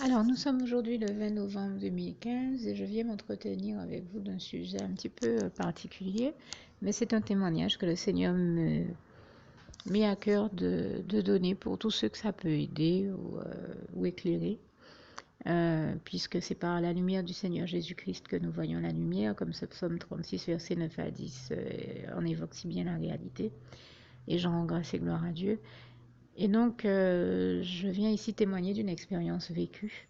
Alors, nous sommes aujourd'hui le 20 novembre 2015 et je viens m'entretenir avec vous d'un sujet un petit peu particulier, mais c'est un témoignage que le Seigneur me met à cœur de donner pour tous ceux que ça peut aider ou éclairer, puisque c'est par la lumière du Seigneur Jésus-Christ que nous voyons la lumière, comme ce psaume 36, versets 9 à 10 en évoque si bien la réalité, et j'en rends grâce et gloire à Dieu. Et donc, je viens ici témoigner d'une expérience vécue.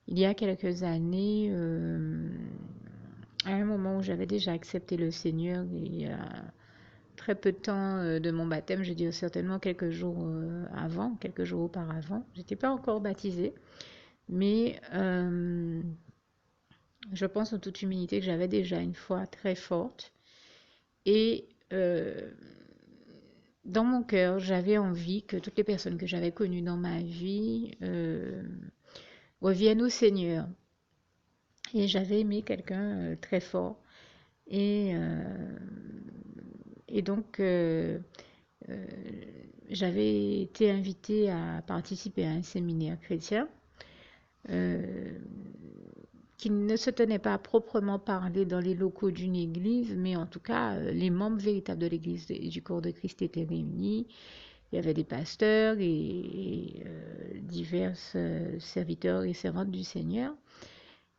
Il y a quelques années, à un moment où j'avais déjà accepté le Seigneur, il y a très peu de temps de mon baptême, je dirais certainement quelques jours avant, quelques jours auparavant. Je n'étais pas encore baptisée, mais je pense en toute humilité que j'avais déjà une foi très forte. Et dans mon cœur, j'avais envie que toutes les personnes que j'avais connues dans ma vie reviennent au Seigneur. Et j'avais aimé quelqu'un très fort. Et, euh, et donc, euh, j'avais été invitée à participer à un séminaire chrétien euh, qui ne se tenait pas à proprement parler dans les locaux d'une église, mais en tout cas, les membres véritables de l'église du corps de Christ étaient réunis. Il y avait des pasteurs et divers serviteurs et servantes du Seigneur.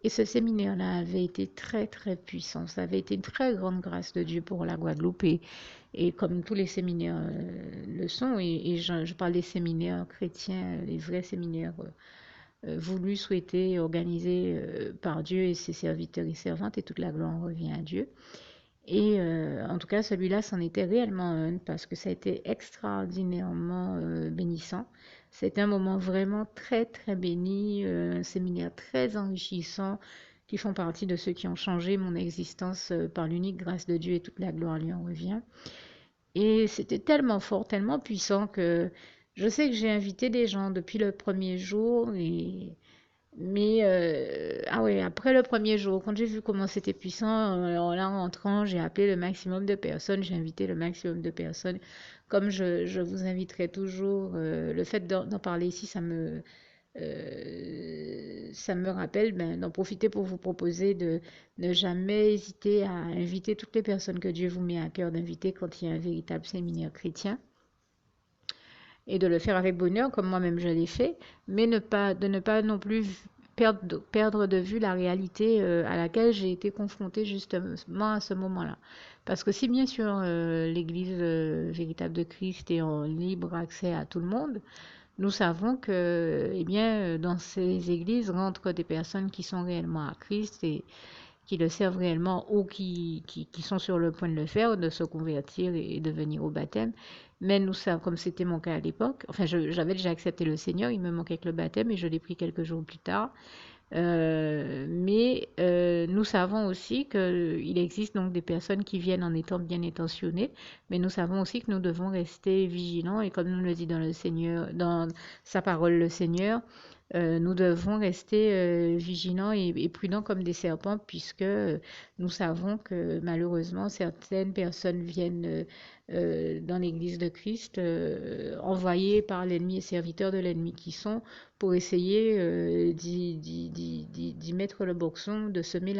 Et ce séminaire-là avait été très, très puissant. Ça avait été une très grande grâce de Dieu pour la Guadeloupe. Et comme tous les séminaires le sont, et je parle des séminaires chrétiens, les vrais séminaires voulus, souhaités, organisés par Dieu et ses serviteurs et servantes, et toute la gloire revient à Dieu. Et en tout cas, celui-là, c'en était réellement un parce que ça a été extraordinairement bénissant. C'était un moment vraiment très, très béni, un séminaire très enrichissant qui font partie de ceux qui ont changé mon existence par l'unique grâce de Dieu et toute la gloire lui en revient. Et c'était tellement fort, tellement puissant que je sais que j'ai invité des gens depuis le premier jour mais ah ouais, après le premier jour, quand j'ai vu comment c'était puissant, alors là en rentrant, j'ai appelé le maximum de personnes, j'ai invité le maximum de personnes. Comme je vous inviterai toujours, le fait d'en parler ici, ça me rappelle d'en profiter pour vous proposer de ne jamais hésiter à inviter toutes les personnes que Dieu vous met à cœur d'inviter quand il y a un véritable séminaire chrétien et de le faire avec bonheur, comme moi-même je l'ai fait, mais de ne pas non plus perdre de vue la réalité à laquelle j'ai été confrontée justement à ce moment-là. Parce que si bien sûr l'Église véritable de Christ est en libre accès à tout le monde, nous savons que eh bien, dans ces églises rentrent des personnes qui sont réellement à Christ et qui le servent réellement ou qui sont sur le point de le faire, de se convertir et de venir au baptême. Mais nous savons, comme c'était mon cas à l'époque, enfin j'avais déjà accepté le Seigneur, il me manquait que le baptême et je l'ai pris quelques jours plus tard. Mais nous savons aussi qu'il existe donc des personnes qui viennent en étant bien intentionnées, mais nous savons aussi que nous devons rester vigilants et comme nous le dit dans le Seigneur, dans sa parole le Seigneur, nous devons rester vigilants et prudents comme des serpents, puisque nous savons que malheureusement certaines personnes viennent dans l'Église de Christ, envoyées par l'ennemi et serviteurs de l'ennemi qui sont pour essayer d'y mettre le boxon, de semer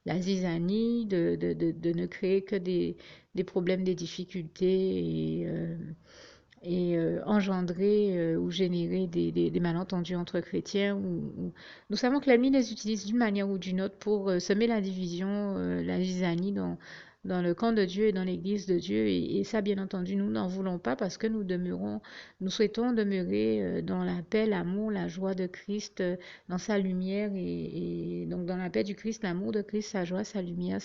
la zizanie, de ne créer que des problèmes, des difficultés et engendrer ou générer des malentendus entre chrétiens. Nous savons que l'ennemi les utilise d'une manière ou d'une autre pour semer la division, la zizanie dans le camp de Dieu et dans l'église de Dieu. Et ça, bien entendu, nous n'en voulons pas parce que nous souhaitons demeurer dans la paix, l'amour, la joie de Christ, dans sa lumière et donc dans la paix du Christ, l'amour de Christ, sa joie, sa lumière,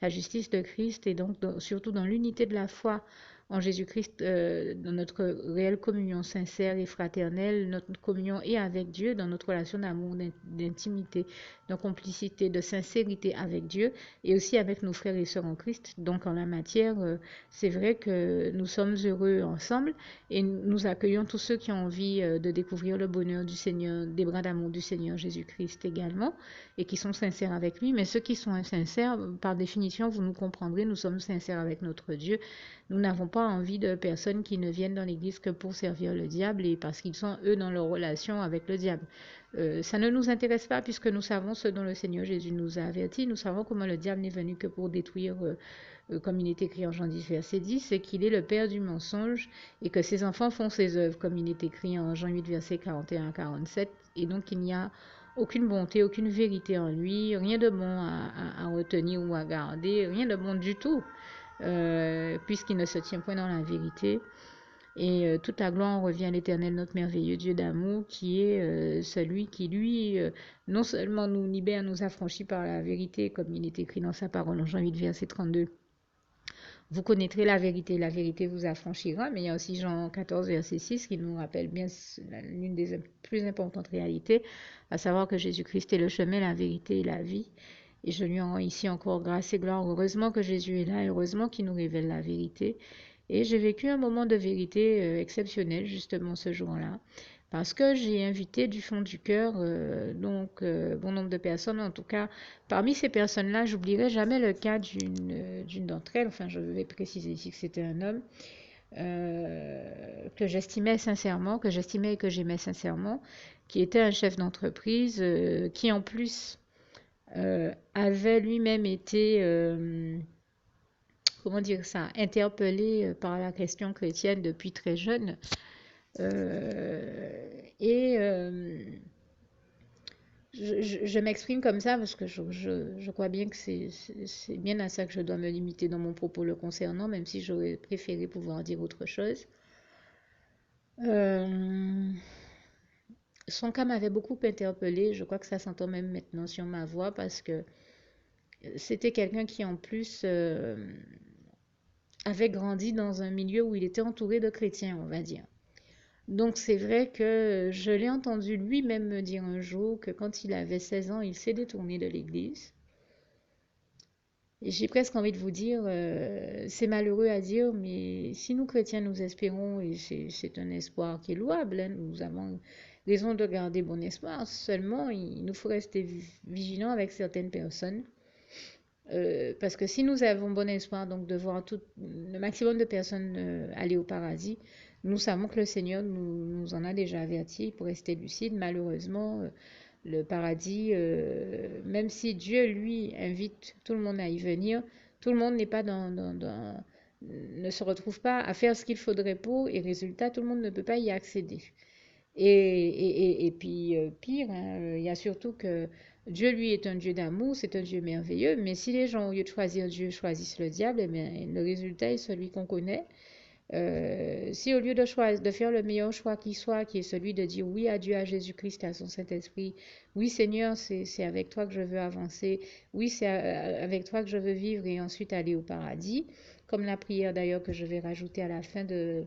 la justice de Christ et donc surtout dans l'unité de la foi en Jésus-Christ, dans notre réelle communion sincère et fraternelle, notre communion est avec Dieu, dans notre relation d'amour, d'intimité, de complicité, de sincérité avec Dieu et aussi avec nos frères et sœurs en Christ. Donc en la matière, c'est vrai que nous sommes heureux ensemble et nous accueillons tous ceux qui ont envie de découvrir le bonheur du Seigneur, des bras d'amour du Seigneur Jésus-Christ également et qui sont sincères avec lui. Mais ceux qui sont insincères, par définition, vous nous comprendrez, nous sommes sincères avec notre Dieu. Nous n'avons pas envie de personnes qui ne viennent dans l'Église que pour servir le diable et parce qu'ils sont, eux, dans leur relation avec le diable. Ça ne nous intéresse pas puisque nous savons ce dont le Seigneur Jésus nous a avertis. Nous savons comment le diable n'est venu que pour détruire, comme il est écrit en Jean 10, verset 10, c'est qu'il est le père du mensonge et que ses enfants font ses œuvres, comme il est écrit en Jean 8, verset 41 à 47. Et donc, il n'y a aucune bonté, aucune vérité en lui, rien de bon à retenir ou à garder, rien de bon du tout, puisqu'il ne se tient point dans la vérité. Et toute la gloire revient à l'Éternel, notre merveilleux Dieu d'amour, qui est celui qui, lui, non seulement nous libère, nous affranchit par la vérité, comme il est écrit dans sa parole en Jean 8, verset 32. Vous connaîtrez la vérité vous affranchira, mais il y a aussi Jean 14, verset 6 qui nous rappelle bien l'une des plus importantes réalités, à savoir que Jésus-Christ est le chemin, la vérité et la vie. Et je lui rends ici encore grâce et gloire. Heureusement que Jésus est là, heureusement qu'il nous révèle la vérité. Et j'ai vécu un moment de vérité exceptionnel justement ce jour-là, parce que j'ai invité du fond du cœur bon nombre de personnes. En tout cas, parmi ces personnes-là, j'oublierai jamais le cas d'une d'entre elles. Enfin, je vais préciser ici que c'était un homme que j'estimais sincèrement, que j'estimais et que j'aimais sincèrement, qui était un chef d'entreprise, qui en plus avait lui-même été comment dire ça, interpellé par la question chrétienne depuis très jeune. Et je m'exprime comme ça parce que je crois bien que c'est bien à ça que je dois me limiter dans mon propos le concernant, même si j'aurais préféré pouvoir dire autre chose. Son cas m'avait beaucoup interpellée, je crois que ça s'entend même maintenant sur ma voix parce que c'était quelqu'un qui en plus avait grandi dans un milieu où il était entouré de chrétiens, on va dire. Donc c'est vrai que je l'ai entendu lui-même me dire un jour que quand il avait 16 ans, il s'est détourné de l'Église. Et j'ai presque envie de vous dire, c'est malheureux à dire, mais si nous chrétiens nous espérons, et c'est un espoir qui est louable, hein, nous avons raison de garder bon espoir, seulement il nous faut rester vigilants avec certaines personnes. Parce que si nous avons bon espoir donc de voir le maximum de personnes aller au paradis, nous savons que le Seigneur nous en a déjà avertis pour rester lucide. Malheureusement, le paradis, même si Dieu lui invite tout le monde à y venir, tout le monde n'est pas ne se retrouve pas à faire ce qu'il faudrait pour, et résultat, tout le monde ne peut pas y accéder. Et puis, pire, hein, il y a surtout que Dieu, lui, est un Dieu d'amour, c'est un Dieu merveilleux, mais si les gens, au lieu de choisir Dieu, choisissent le diable, eh bien, le résultat est celui qu'on connaît. Si au lieu de faire le meilleur choix qui soit, qui est celui de dire oui à Dieu, à Jésus-Christ, à son Saint-Esprit, oui Seigneur, c'est avec toi que je veux avancer, oui c'est avec toi que je veux vivre et ensuite aller au paradis, comme la prière d'ailleurs que je vais rajouter à la fin de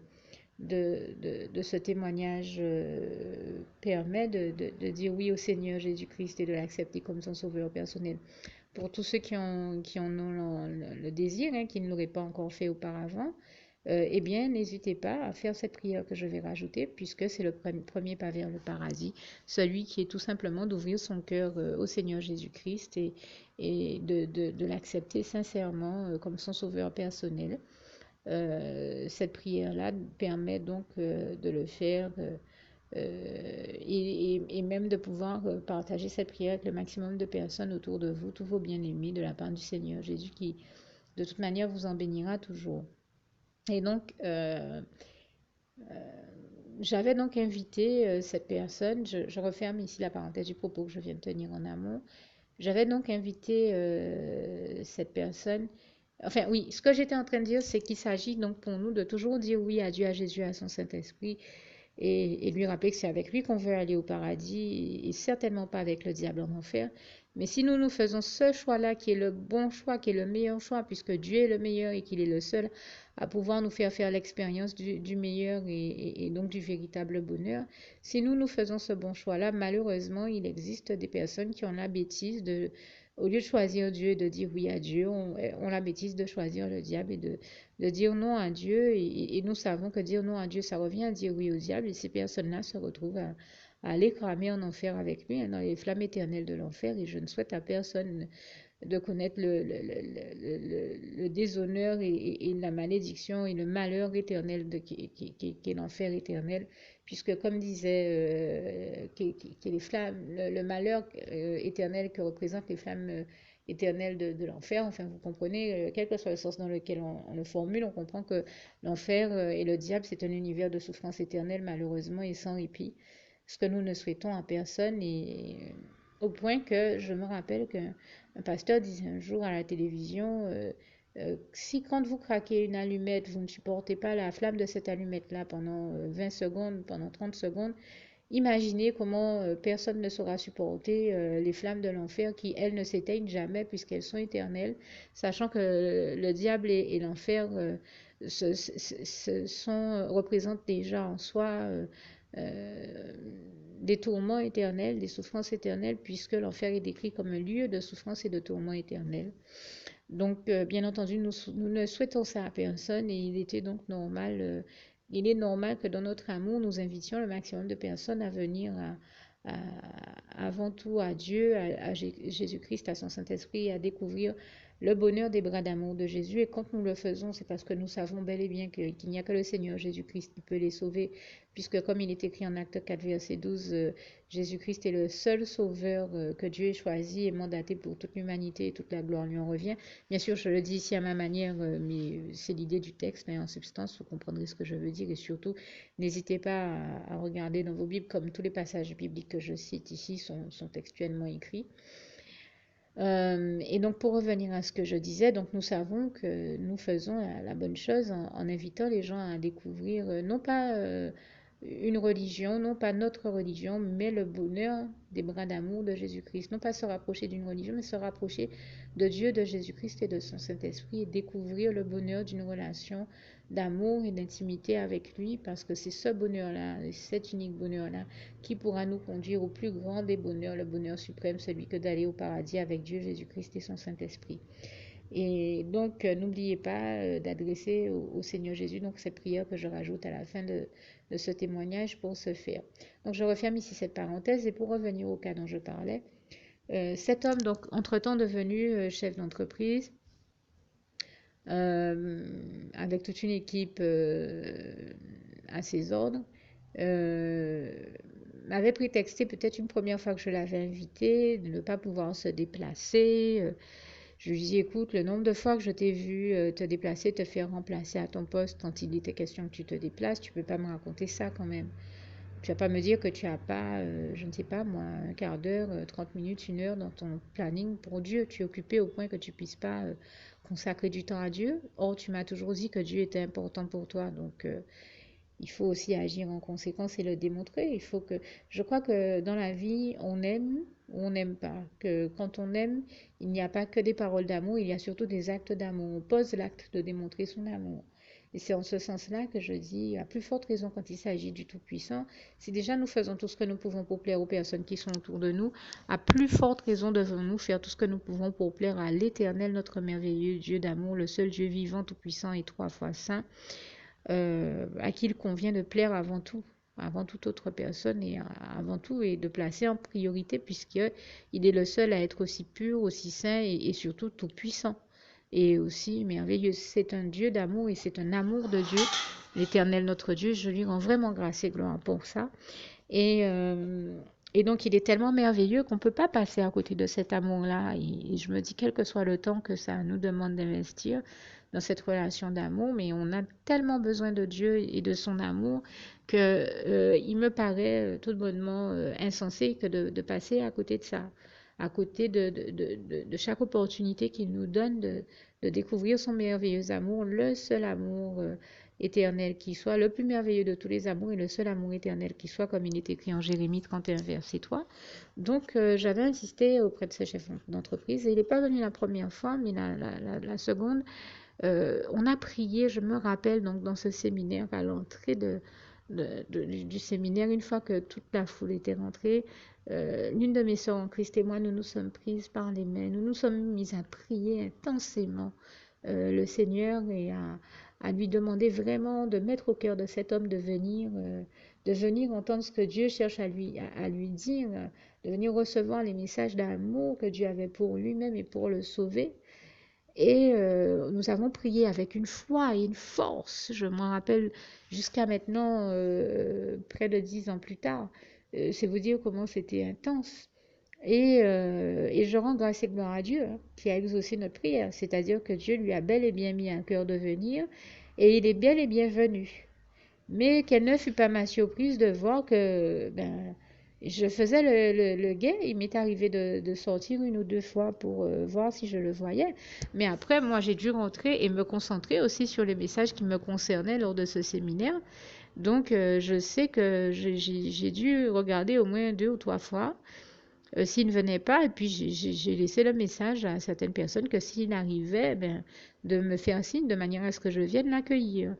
ce témoignage permet de dire oui au Seigneur Jésus-Christ et de l'accepter comme son sauveur personnel. Pour tous ceux qui en ont le désir, hein, qui ne l'auraient pas encore fait auparavant, eh bien, n'hésitez pas à faire cette prière que je vais rajouter, puisque c'est le premier pas vers le paradis, celui qui est tout simplement d'ouvrir son cœur au Seigneur Jésus-Christ et de l'accepter sincèrement comme son sauveur personnel. Cette prière-là permet donc de le faire et même de pouvoir partager cette prière avec le maximum de personnes autour de vous, tous vos bien-aimés, de la part du Seigneur Jésus qui, de toute manière, vous en bénira toujours. Et donc, j'avais donc invité cette personne, je referme ici la parenthèse du propos que je viens de tenir en amont, j'avais donc invité cette personne. Enfin, oui, ce que j'étais en train de dire, c'est qu'il s'agit donc pour nous de toujours dire oui à Dieu, à Jésus, à son Saint-Esprit et lui rappeler que c'est avec lui qu'on veut aller au paradis et certainement pas avec le diable en enfer. Mais si nous faisons ce choix-là qui est le bon choix, qui est le meilleur choix, puisque Dieu est le meilleur et qu'il est le seul à pouvoir nous faire l'expérience du meilleur et donc du véritable bonheur, si nous faisons ce bon choix-là, malheureusement, il existe des personnes qui ont la bêtise au lieu de choisir Dieu et de dire oui à Dieu, on la bêtise de choisir le diable et de dire non à Dieu. Et nous savons que dire non à Dieu, ça revient à dire oui au diable. Et ces personnes-là se retrouvent à aller cramer en enfer avec lui, hein, dans les flammes éternelles de l'enfer. Et je ne souhaite à personne de connaître le déshonneur et la malédiction et le malheur éternel qui est l'enfer éternel, puisque comme disait les flammes, le malheur éternel que représentent les flammes éternelles de l'enfer, enfin vous comprenez, quel que soit le sens dans lequel on le formule, on comprend que l'enfer et le diable, c'est un univers de souffrance éternelle malheureusement et sans répit, ce que nous ne souhaitons à personne et au point que je me rappelle qu'un pasteur disait un jour à la télévision, si quand vous craquez une allumette, vous ne supportez pas la flamme de cette allumette-là pendant 20 secondes, pendant 30 secondes, imaginez comment personne ne saura supporter les flammes de l'enfer qui, elles, ne s'éteignent jamais puisqu'elles sont éternelles, sachant que le diable et l'enfer représentent déjà en soi euh, des tourments éternels, des souffrances éternelles, puisque l'enfer est décrit comme un lieu de souffrance et de tourments éternels. Donc, bien entendu, nous ne souhaitons ça à personne et il était donc normal, il est normal que dans notre amour, nous invitions le maximum de personnes à venir avant tout à Dieu, à Jésus-Christ, à son Saint-Esprit, à découvrir le bonheur des bras d'amour de Jésus. Et quand nous le faisons, c'est parce que nous savons bel et bien qu'il n'y a que le Seigneur Jésus-Christ qui peut les sauver, puisque comme il est écrit en Acte 4, verset 12, Jésus-Christ est le seul sauveur que Dieu ait choisi et mandaté pour toute l'humanité et toute la gloire lui en revient. Bien sûr, je le dis ici à ma manière, mais c'est l'idée du texte, mais en substance, vous comprendrez ce que je veux dire. Et surtout, n'hésitez pas à regarder dans vos Bibles, comme tous les passages bibliques que je cite ici sont textuellement écrits. Et donc, pour revenir à ce que je disais, donc nous savons que nous faisons la bonne chose en invitant les gens à découvrir non pas une religion, non pas notre religion, mais le bonheur des bras d'amour de Jésus-Christ. Non pas se rapprocher d'une religion, mais se rapprocher de Dieu, de Jésus-Christ et de son Saint-Esprit et découvrir le bonheur d'une relation d'amour et d'intimité avec lui, parce que c'est ce bonheur-là, cet unique bonheur-là, qui pourra nous conduire au plus grand des bonheurs, le bonheur suprême, celui que d'aller au paradis avec Dieu, Jésus-Christ et son Saint-Esprit. Et donc, n'oubliez pas d'adresser au Seigneur Jésus donc cette prière que je rajoute à la fin de ce témoignage pour ce faire. Donc, je referme ici cette parenthèse et pour revenir au cas dont je parlais, cet homme, donc, entre-temps devenu chef d'entreprise, avec toute une équipe à ses ordres, m'avait prétexté peut-être une première fois que je l'avais invité de ne pas pouvoir se déplacer. Je lui dis, écoute, le nombre de fois que je t'ai vu te déplacer, te faire remplacer à ton poste quand il était question que tu te déplaces, tu peux pas me raconter ça quand même. Tu vas pas me dire que tu as pas, je ne sais pas moi, un quart d'heure, 30 minutes, une heure dans ton planning pour Dieu. Tu es occupé au point que tu puisses pas consacrer du temps à Dieu. Or, tu m'as toujours dit que Dieu était important pour toi. Donc, il faut aussi agir en conséquence et le démontrer. Il faut que, je crois que dans la vie, on aime ou on n'aime pas. Que quand on aime, il n'y a pas que des paroles d'amour, il y a surtout des actes d'amour. On pose l'acte de démontrer son amour. Et c'est en ce sens-là que je dis, à plus forte raison quand il s'agit du Tout-Puissant, si déjà nous faisons tout ce que nous pouvons pour plaire aux personnes qui sont autour de nous, à plus forte raison devons-nous faire tout ce que nous pouvons pour plaire à l'Éternel, notre merveilleux Dieu d'amour, le seul Dieu vivant, Tout-Puissant et 3 fois Saint, à qui il convient de plaire avant toute autre personne et avant tout et de placer en priorité puisqu'il est le seul à être aussi pur, aussi saint et surtout tout puissant et aussi merveilleux. C'est un Dieu d'amour et c'est un amour de Dieu, l'Éternel notre Dieu. Je lui rends vraiment grâce et gloire pour ça. Et, euh, et donc il est tellement merveilleux qu'on ne peut pas passer à côté de cet amour-là. Et je me dis, quel que soit le temps que ça nous demande d'investir dans cette relation d'amour, mais on a tellement besoin de Dieu et de son amour que il me paraît tout bonnement insensé que de passer à côté de ça, à côté de chaque opportunité qu'il nous donne de découvrir son merveilleux amour, le seul amour éternel qui soit, le plus merveilleux de tous les amours et le seul amour éternel qui soit, comme il est écrit en Jérémie 31, verset 3. Donc, j'avais insisté auprès de ce chef d'entreprise et il n'est pas venu la première fois, mais la seconde, on a prié, je me rappelle, donc dans ce séminaire, à l'entrée du séminaire, une fois que toute la foule était rentrée, l'une de mes sœurs en Christ et moi, nous nous sommes prises par les mains, nous nous sommes mises à prier intensément le Seigneur et à lui demander vraiment de mettre au cœur de cet homme de venir de venir entendre ce que Dieu cherche à lui dire, de venir recevoir les messages d'amour que Dieu avait pour lui-même et pour le sauver. Et nous avons prié avec une foi et une force. Je m'en rappelle jusqu'à maintenant, près de 10 ans plus tard. C'est vous dire comment c'était intense. Et je rends grâce et gloire à Dieu hein, qui a exaucé notre prière. C'est-à-dire que Dieu lui a bel et bien mis un cœur de venir et il est bel et bien venu. Mais quelle ne fut pas ma surprise de voir que je faisais le guet. Il m'est arrivé de sortir une ou deux fois pour voir si je le voyais. Mais après, moi, j'ai dû rentrer et me concentrer aussi sur les messages qui me concernaient lors de ce séminaire. Donc, je sais que j'ai dû regarder au moins 2 ou 3 fois s'il ne venait pas. Et puis, j'ai laissé le message à certaines personnes que s'il arrivait, de me faire signe de manière à ce que je vienne l'accueillir.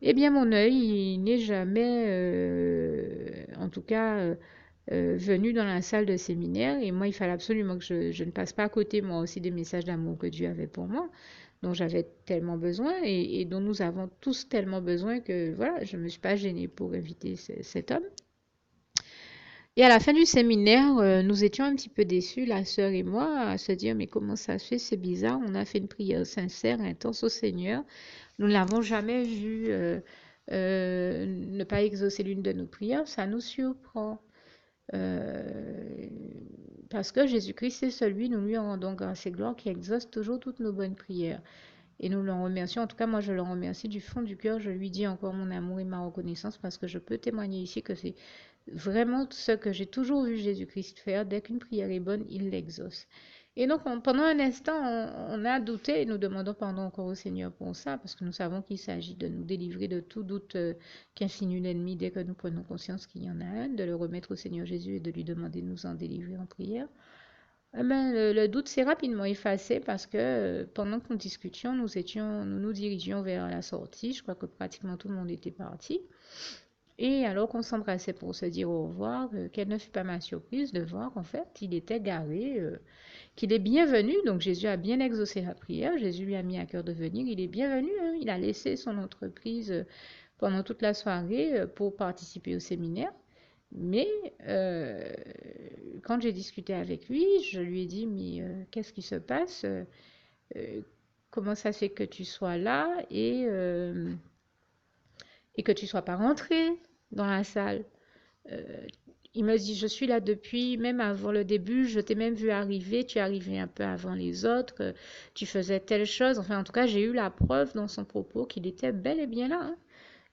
Eh bien, mon œil, il n'est jamais, en tout cas, venu dans la salle de séminaire. Et moi, il fallait absolument que je ne passe pas à côté, moi aussi, des messages d'amour que Dieu avait pour moi, dont j'avais tellement besoin et dont nous avons tous tellement besoin que, voilà, je ne me suis pas gênée pour inviter cet homme. Et à la fin du séminaire, nous étions un petit peu déçus, la sœur et moi, à se dire, mais comment ça se fait, c'est bizarre, on a fait une prière sincère, intense au Seigneur. Nous ne l'avons jamais vu ne pas exaucer l'une de nos prières, ça nous surprend. Euh, Parce que Jésus-Christ, c'est celui, nous lui rendons grâce et gloire, qui exauce toujours toutes nos bonnes prières. Et nous le remercions, en tout cas moi je le remercie du fond du cœur, je lui dis encore mon amour et ma reconnaissance parce que je peux témoigner ici que c'est vraiment ce que j'ai toujours vu Jésus-Christ faire. Dès qu'une prière est bonne, il l'exauce. Et donc pendant un instant, on a douté et nous demandons pardon encore au Seigneur pour ça parce que nous savons qu'il s'agit de nous délivrer de tout doute qu'insinue l'ennemi dès que nous prenons conscience qu'il y en a un, de le remettre au Seigneur Jésus et de lui demander de nous en délivrer en prière. Le doute s'est rapidement effacé parce que pendant que nous discutions, nous nous dirigions vers la sortie. Je crois que pratiquement tout le monde était parti. Et alors qu'on s'embrassait pour se dire au revoir, quelle ne fut pas ma surprise de voir qu'en fait, il était garé, qu'il est bienvenu. Donc Jésus a bien exaucé la prière, Jésus lui a mis à cœur de venir, il est bienvenu. Hein. Il a laissé son entreprise pendant toute la soirée pour participer au séminaire. Mais quand j'ai discuté avec lui, je lui ai dit, mais qu'est-ce qui se passe? Comment ça se fait que tu sois là et que tu sois pas rentré dans la salle? Euh, il me dit, je suis là depuis, même avant le début, je t'ai même vu arriver, tu es arrivé un peu avant les autres, tu faisais telle chose. Enfin, en tout cas, j'ai eu la preuve dans son propos qu'il était bel et bien là. Hein.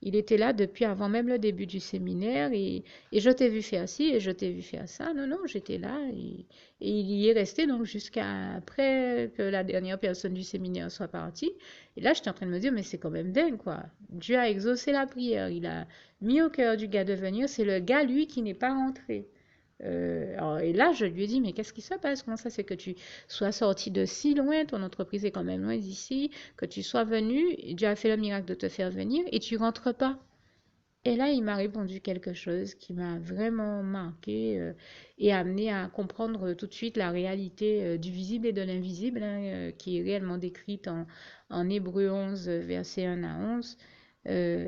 Il était là depuis avant même le début du séminaire et je t'ai vu faire ci et je t'ai vu faire ça. Non, non, j'étais là et il y est resté donc jusqu'à après que la dernière personne du séminaire soit partie. Et là, j'étais en train de me dire, mais c'est quand même dingue, quoi. Dieu a exaucé la prière. Il a mis au cœur du gars de venir. C'est le gars, lui, qui n'est pas rentré. Et là, je lui ai dit, mais qu'est-ce qui se passe? Comment ça c'est que tu sois sorti de si loin? Ton entreprise est quand même loin d'ici. Que tu sois venu, Dieu a fait le miracle de te faire venir et tu rentres pas. Et là, il m'a répondu quelque chose qui m'a vraiment marqué et amené à comprendre tout de suite la réalité du visible et de l'invisible, hein, qui est réellement décrite en Hébreux 11, versets 1 à 11.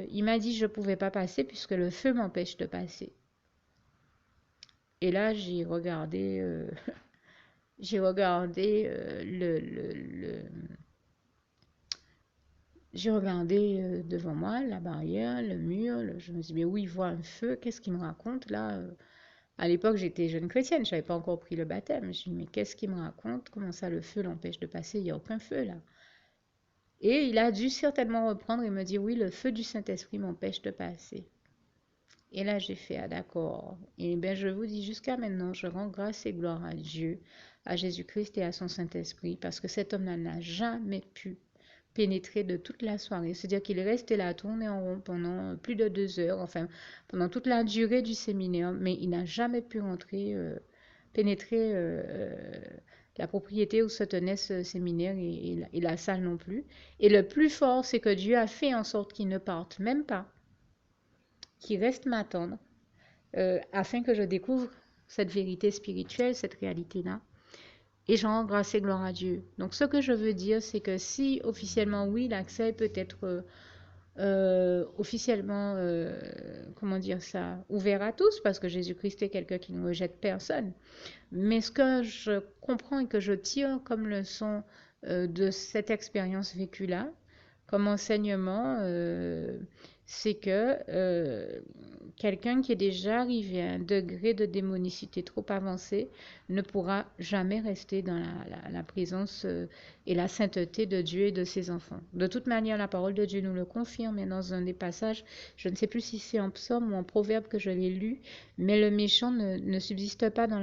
Il m'a dit, je ne pouvais pas passer puisque le feu m'empêche de passer. Et là, j'ai regardé j'ai regardé devant moi la barrière, le mur. Je me suis dit, mais oui, il voit un feu. Qu'est-ce qu'il me raconte là? À l'époque, j'étais jeune chrétienne, je n'avais pas encore pris le baptême. Je me suis dit, mais qu'est-ce qu'il me raconte? Comment ça, le feu l'empêche de passer? Il n'y a aucun feu là. Et il a dû certainement reprendre et me dire, oui, le feu du Saint-Esprit m'empêche de passer. Et là, j'ai fait, ah d'accord. Et bien, je vous dis, jusqu'à maintenant, je rends grâce et gloire à Dieu, à Jésus-Christ et à son Saint-Esprit, parce que cet homme-là n'a jamais pu pénétrer de toute la soirée. C'est-à-dire qu'il est resté là, tourné en rond pendant plus de 2 heures, enfin, pendant toute la durée du séminaire, mais il n'a jamais pu rentrer, pénétrer la propriété où se tenait ce séminaire et la salle non plus. Et le plus fort, c'est que Dieu a fait en sorte qu'il ne parte même pas, qu'il reste m'attendre, afin que je découvre cette vérité spirituelle, cette réalité-là. Et j'en rends grâce et gloire à Dieu. Donc ce que je veux dire, c'est que si officiellement, oui, l'accès peut être officiellement, comment dire ça, ouvert à tous, parce que Jésus-Christ est quelqu'un qui ne rejette personne. Mais ce que je comprends et que je tire comme leçon de cette expérience vécue-là, comme enseignement, c'est que quelqu'un qui est déjà arrivé à un degré de démonicité trop avancé ne pourra jamais rester dans la présence et la sainteté de Dieu et de ses enfants. De toute manière, la parole de Dieu nous le confirme, et dans un des passages, je ne sais plus si c'est en psaume ou en proverbe que je l'ai lu, mais le méchant ne subsiste pas dans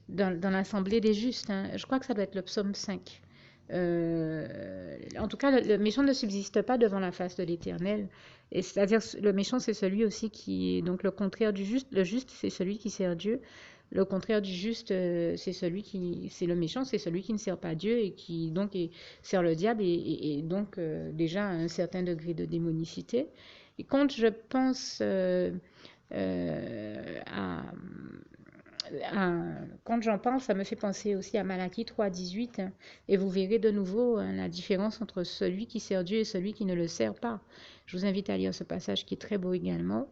l'assemblée des justes, hein. Je crois que ça doit être le psaume 5. En tout cas, le méchant ne subsiste pas devant la face de l'Éternel. Et c'est-à-dire, le méchant, c'est celui aussi qui est donc le contraire du juste. Le juste, c'est celui qui sert Dieu. Le contraire du juste, c'est le méchant, c'est celui qui ne sert pas Dieu et qui donc sert le diable et donc déjà à un certain degré de démonicité. Et quand je pense à quand j'en parle, ça me fait penser aussi à Malachie 3,18, hein, et vous verrez de nouveau hein, la différence entre celui qui sert Dieu et celui qui ne le sert pas. Je vous invite à lire ce passage qui est très beau également,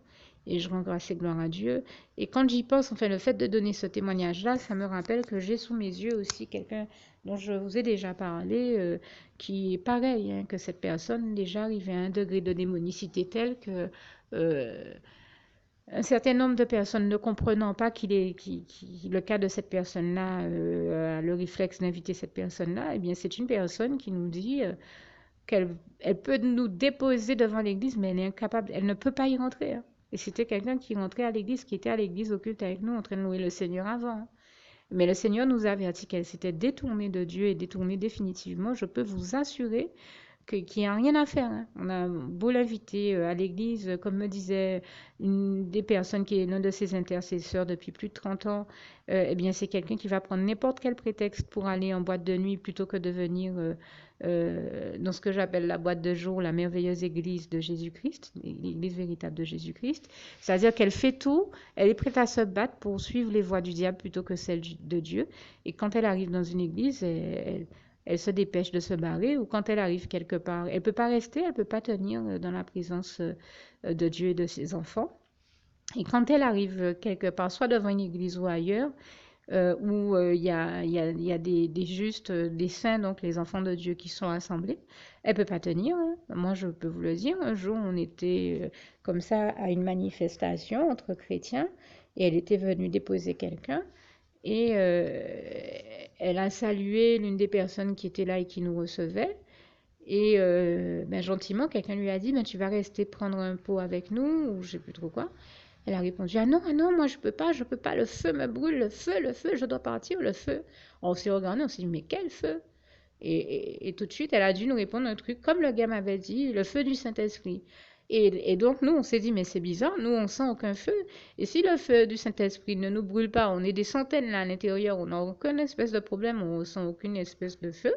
et je rends grâce et gloire à Dieu. Et quand j'y pense, enfin, le fait de donner ce témoignage-là, ça me rappelle que j'ai sous mes yeux aussi quelqu'un dont je vous ai déjà parlé, qui est pareil, hein, que cette personne déjà arrivée à un degré de démonicité tel que un certain nombre de personnes ne comprenant pas le cas de cette personne-là, le réflexe d'inviter cette personne-là, eh bien, c'est une personne qui nous dit qu'elle peut nous déposer devant l'église, mais elle est incapable, elle ne peut pas y rentrer, hein. Et c'était quelqu'un qui rentrait à l'église, qui était à l'église au culte avec nous, en train de louer le Seigneur avant, hein. Mais le Seigneur nous a averti qu'elle s'était détournée de Dieu et détournée définitivement. Je peux vous assurer qu'il n'y a rien à faire, hein. On a beau l'inviter à l'église, comme me disait une des personnes qui est l'un de ses intercesseurs depuis plus de 30 ans, eh bien c'est quelqu'un qui va prendre n'importe quel prétexte pour aller en boîte de nuit plutôt que de venir dans ce que j'appelle la boîte de jour, la merveilleuse église de Jésus-Christ, l'église véritable de Jésus-Christ. C'est-à-dire qu'elle fait tout, elle est prête à se battre pour suivre les voies du diable plutôt que celles de Dieu. Et quand elle arrive dans une église, elle se dépêche de se barrer, ou quand elle arrive quelque part, elle ne peut pas rester, elle ne peut pas tenir dans la présence de Dieu et de ses enfants. Et quand elle arrive quelque part, soit devant une église ou ailleurs, où il y a des justes, des saints, donc les enfants de Dieu qui sont assemblés, elle ne peut pas tenir, hein. Moi, je peux vous le dire, un jour, on était comme ça à une manifestation entre chrétiens, et elle était venue déposer quelqu'un, et elle a salué l'une des personnes qui était là et qui nous recevait. Et ben, gentiment, quelqu'un lui a dit, ben, tu vas rester prendre un pot avec nous, ou je sais plus trop quoi. Elle a répondu, ah non, moi je peux pas, le feu me brûle, le feu, je dois partir, le feu. On s'est regardé, on s'est dit, mais quel feu? Et tout de suite, elle a dû nous répondre un truc, comme le gars m'avait dit, le feu du Saint-Esprit. Et donc, nous, on s'est dit, mais c'est bizarre, nous, on sent aucun feu. Et si le feu du Saint-Esprit ne nous brûle pas, on est des centaines là à l'intérieur, on n'a aucune espèce de problème, on ressent aucune espèce de feu,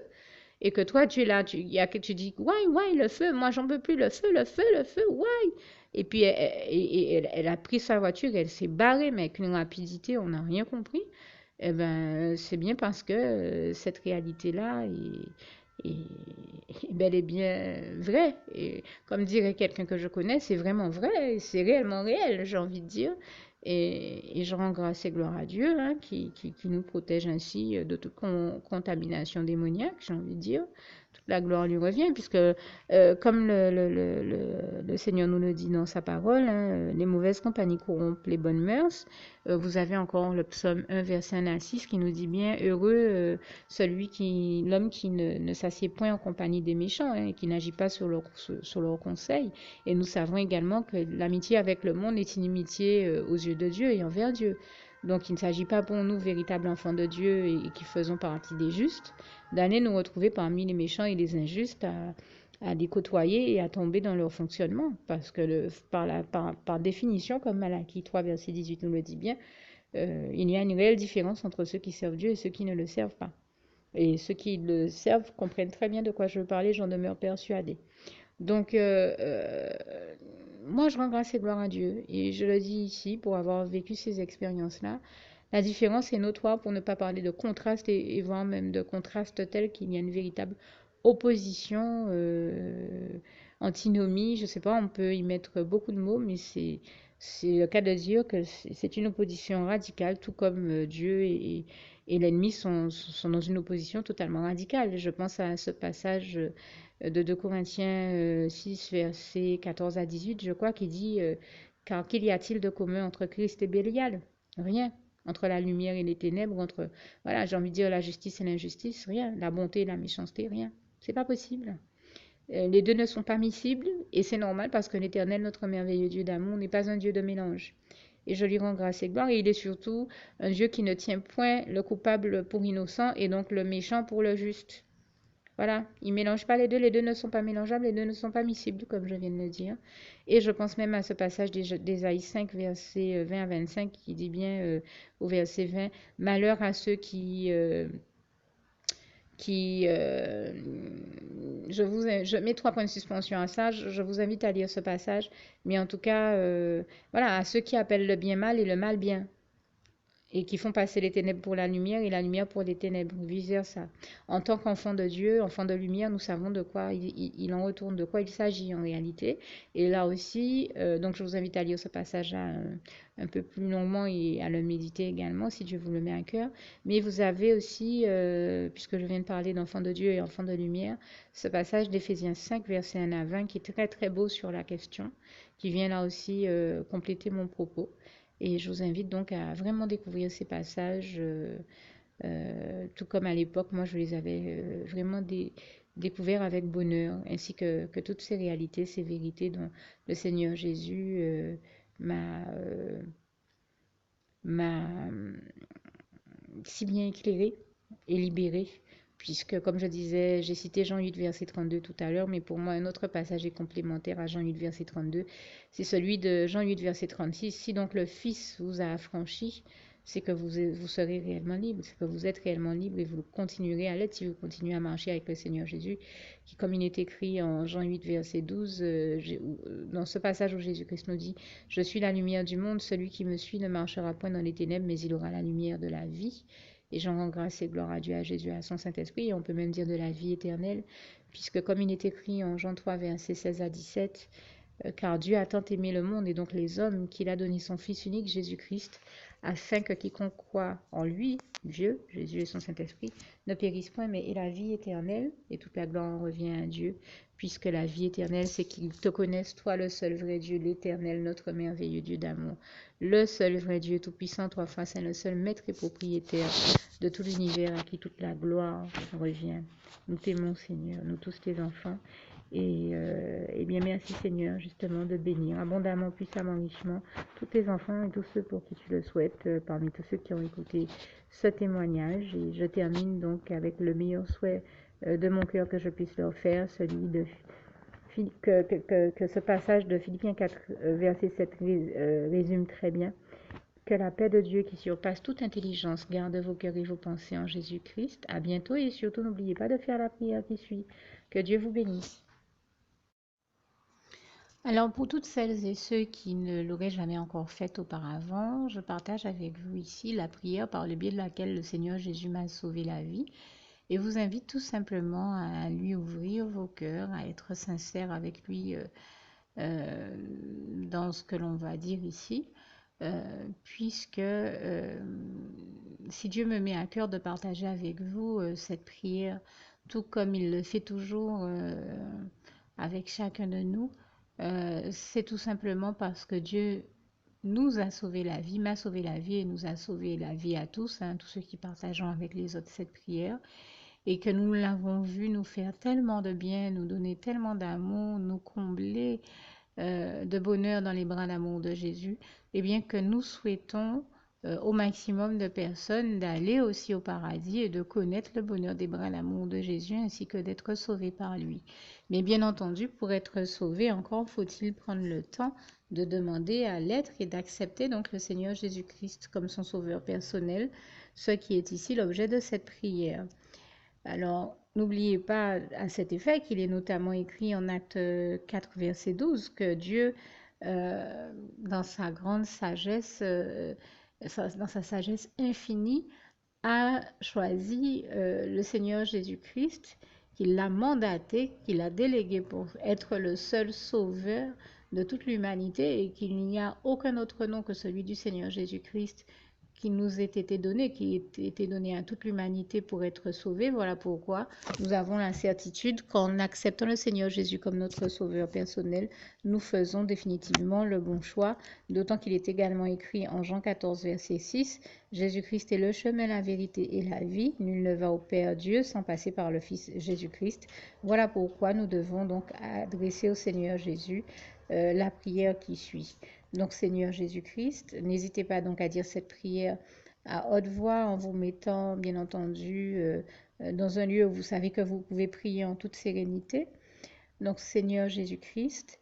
et que toi, tu es là, tu dis, ouais, le feu, moi, j'en peux plus, le feu, ouais. Et puis, elle a pris sa voiture, elle s'est barrée, mais avec une rapidité, on n'a rien compris. Eh ben, c'est bien parce que cette réalité-là est bel et bien vraie. Et comme dirait quelqu'un que je connais, c'est vraiment vrai, c'est réellement réel, j'ai envie de dire. Et je rends grâce et gloire à Dieu hein, qui nous protège ainsi de toute contamination démoniaque, j'ai envie de dire. Toute la gloire lui revient, puisque comme le Seigneur nous le dit dans sa parole, hein, les mauvaises compagnies corrompent les bonnes mœurs. Vous avez encore le psaume 1, verset 1 à 6 qui nous dit bien, heureux l'homme qui ne s'assied point en compagnie des méchants hein, et qui n'agit pas sur leur conseil. Et nous savons également que l'amitié avec le monde est une amitié aux yeux de Dieu et envers Dieu. Donc il ne s'agit pas pour nous, véritables enfants de Dieu et qui faisons partie des justes, d'aller nous retrouver parmi les méchants et les injustes à les côtoyer et à tomber dans leur fonctionnement. Parce que par définition, comme Malachie 3, verset 18 nous le dit bien, il y a une réelle différence entre ceux qui servent Dieu et ceux qui ne le servent pas. Et ceux qui le servent comprennent très bien de quoi je veux parler, j'en demeure persuadée. Donc, moi, je rends grâce et gloire à Dieu. Et je le dis ici pour avoir vécu ces expériences-là. La différence est notoire pour ne pas parler de contraste et voire même de contraste tel qu'il y a une véritable opposition antinomie, je sais pas, on peut y mettre beaucoup de mots, mais c'est le cas de dire que c'est une opposition radicale, tout comme Dieu et l'ennemi sont dans une opposition totalement radicale. Je pense à ce passage de 2 Corinthiens 6, versets 14 à 18, je crois, qui dit car qu'y a-t-il de commun entre Christ et Bélial? Rien. Entre la lumière et les ténèbres, entre, voilà, j'ai envie de dire la justice et l'injustice, rien. La bonté et la méchanceté, rien. C'est pas possible. Les deux ne sont pas miscibles et c'est normal parce que l'Éternel, notre merveilleux Dieu d'amour, n'est pas un Dieu de mélange. Et je lui rends grâce et gloire et il est surtout un Dieu qui ne tient point le coupable pour innocent et donc le méchant pour le juste. Voilà, il ne mélange pas les deux ne sont pas mélangeables, les deux ne sont pas miscibles, comme je viens de le dire. Et je pense même à ce passage d'Ésaïe 5, versets 20 à 25, qui dit bien au verset 20, Malheur à ceux qui je mets 3 points de suspension à ça, je vous invite à lire ce passage, mais en tout cas, voilà, à ceux qui appellent le bien mal et le mal bien et qui font passer les ténèbres pour la lumière et la lumière pour les ténèbres, vice versa. En tant qu'enfant de Dieu, enfant de lumière, nous savons de quoi il en retourne, de quoi il s'agit en réalité. Et là aussi, donc je vous invite à lire ce passage-là un peu plus longuement et à le méditer également, si Dieu vous le met à cœur. Mais vous avez aussi, puisque je viens de parler d'enfant de Dieu et enfant de lumière, ce passage d'Éphésiens 5, verset 1 à 20, qui est très très beau sur la question, qui vient là aussi compléter mon propos. Et je vous invite donc à vraiment découvrir ces passages, tout comme à l'époque, moi je les avais vraiment découverts avec bonheur, ainsi que toutes ces réalités, ces vérités dont le Seigneur Jésus m'a m'a si bien éclairé et libéré. Puisque, comme je disais, j'ai cité Jean 8, verset 32 tout à l'heure, mais pour moi, un autre passage est complémentaire à Jean 8, verset 32. C'est celui de Jean 8, verset 36. Si donc le Fils vous a affranchi, c'est que vous serez réellement libre, c'est que vous êtes réellement libre et vous continuerez à l'être si vous continuez à marcher avec le Seigneur Jésus, qui, comme il est écrit en Jean 8, verset 12, dans ce passage où Jésus-Christ nous dit, je suis la lumière du monde, celui qui me suit ne marchera point dans les ténèbres, mais il aura la lumière de la vie. Et j'en rends grâce et gloire à Dieu, à Jésus, à son Saint-Esprit, et on peut même dire de la vie éternelle, puisque comme il est écrit en Jean 3, versets 16 à 17, car Dieu a tant aimé le monde et donc les hommes qu'il a donné son Fils unique, Jésus-Christ, afin que quiconque croit en lui, Dieu, Jésus et son Saint-Esprit, ne périsse point, mais ait la vie éternelle, et toute la gloire en revient à Dieu, puisque la vie éternelle, c'est qu'ils te connaissent, toi le seul vrai Dieu, l'éternel, notre merveilleux Dieu d'amour, le seul vrai Dieu tout-puissant, trois fois saint, le seul maître et propriétaire de tout l'univers, à qui toute la gloire revient. Nous t'aimons, Seigneur, nous tous tes enfants. Et bien merci Seigneur justement de bénir abondamment, puissamment, richement tous tes enfants et tous ceux pour qui tu le souhaites, parmi tous ceux qui ont écouté ce témoignage. Et je termine donc avec le meilleur souhait de mon cœur que je puisse leur faire, celui de que ce passage de Philippiens 4, verset 7 résume très bien. Que la paix de Dieu qui surpasse toute intelligence garde vos cœurs et vos pensées en Jésus-Christ. À bientôt et surtout n'oubliez pas de faire la prière qui suit. Que Dieu vous bénisse. Alors pour toutes celles et ceux qui ne l'auraient jamais encore faite auparavant, je partage avec vous ici la prière par le biais de laquelle le Seigneur Jésus m'a sauvé la vie et vous invite tout simplement à lui ouvrir vos cœurs, à être sincère avec lui dans ce que l'on va dire ici, puisque si Dieu me met à cœur de partager avec vous cette prière, tout comme il le fait toujours avec chacun de nous, c'est tout simplement parce que Dieu nous a sauvé la vie, m'a sauvé la vie et nous a sauvé la vie à tous, hein, tous ceux qui partageons avec les autres cette prière, et que nous l'avons vu nous faire tellement de bien, nous donner tellement d'amour, nous combler de bonheur dans les bras d'amour de Jésus, et bien que nous souhaitons au maximum de personnes d'aller aussi au paradis et de connaître le bonheur des bras d'amour de Jésus ainsi que d'être sauvés par lui. Mais bien entendu, pour être sauvé, encore faut-il prendre le temps de demander à l'être et d'accepter donc le Seigneur Jésus-Christ comme son sauveur personnel, ce qui est ici l'objet de cette prière. Alors, n'oubliez pas à cet effet qu'il est notamment écrit en Acte 4, verset 12, que Dieu, dans sa grande sagesse, dans sa sagesse infinie, a choisi le Seigneur Jésus-Christ, qu'il l'a mandaté, qu'il a délégué pour être le seul sauveur de toute l'humanité et qu'il n'y a aucun autre nom que celui du Seigneur Jésus-Christ qui nous ait été donné, qui ait été donné à toute l'humanité pour être sauvé. Voilà pourquoi nous avons la certitude qu'en acceptant le Seigneur Jésus comme notre sauveur personnel, nous faisons définitivement le bon choix, d'autant qu'il est également écrit en Jean 14, verset 6, Jésus-Christ est le chemin, la vérité et la vie. Nul ne va au Père Dieu sans passer par le Fils Jésus-Christ. Voilà pourquoi nous devons donc adresser au Seigneur Jésus la prière qui suit. Donc Seigneur Jésus-Christ, n'hésitez pas donc à dire cette prière à haute voix en vous mettant bien entendu dans un lieu où vous savez que vous pouvez prier en toute sérénité. Donc Seigneur Jésus-Christ,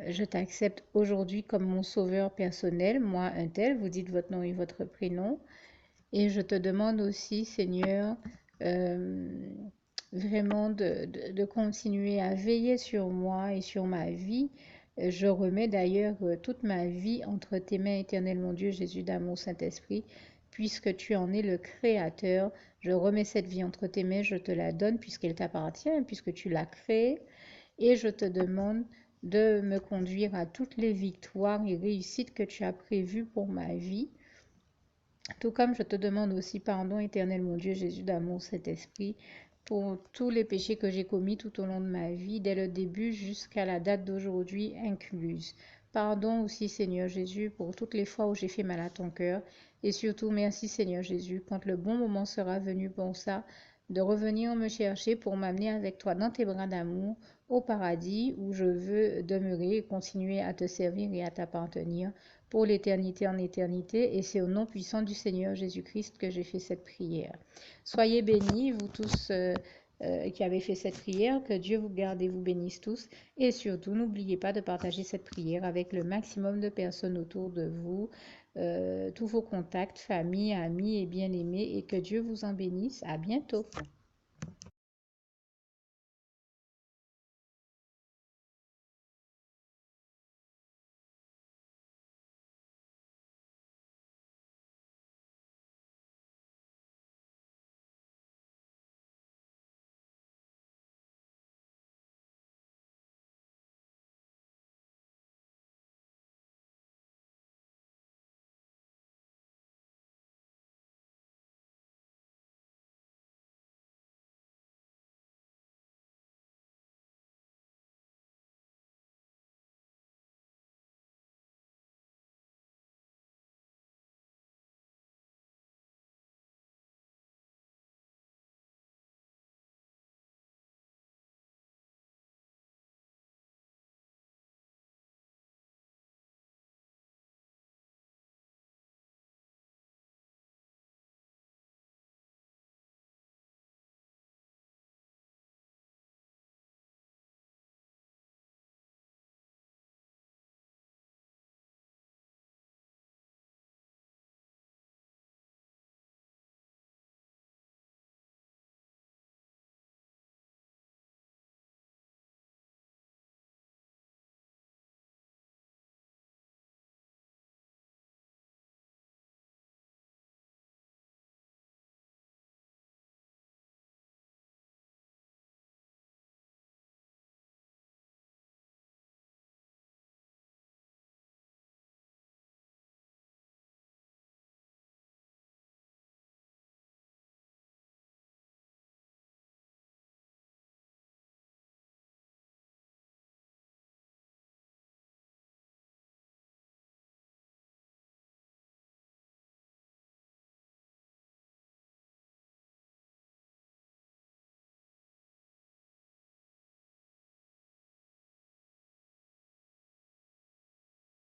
je t'accepte aujourd'hui comme mon sauveur personnel, moi un tel, vous dites votre nom et votre prénom. Et je te demande aussi, Seigneur, vraiment de continuer à veiller sur moi et sur ma vie. Je remets d'ailleurs toute ma vie entre tes mains, éternel mon Dieu, Jésus d'amour, Saint-Esprit, puisque tu en es le Créateur. Je remets cette vie entre tes mains, je te la donne puisqu'elle t'appartient, puisque tu l'as créée. Et je te demande de me conduire à toutes les victoires et réussites que tu as prévues pour ma vie. Tout comme je te demande aussi pardon, éternel mon Dieu, Jésus d'amour, Saint-Esprit, pour tous les péchés que j'ai commis tout au long de ma vie, dès le début jusqu'à la date d'aujourd'hui incluse. Pardon aussi, Seigneur Jésus, pour toutes les fois où j'ai fait mal à ton cœur. Et surtout, merci, Seigneur Jésus, quand le bon moment sera venu pour ça, de revenir me chercher pour m'amener avec toi dans tes bras d'amour au paradis où je veux demeurer et continuer à te servir et à t'appartenir pour l'éternité en éternité. Et c'est au nom puissant du Seigneur Jésus-Christ que j'ai fait cette prière. Soyez bénis, vous tous qui avez fait cette prière, que Dieu vous garde et vous bénisse tous. Et surtout, n'oubliez pas de partager cette prière avec le maximum de personnes autour de vous, tous vos contacts, famille, amis et bien-aimés, et que Dieu vous en bénisse. À bientôt.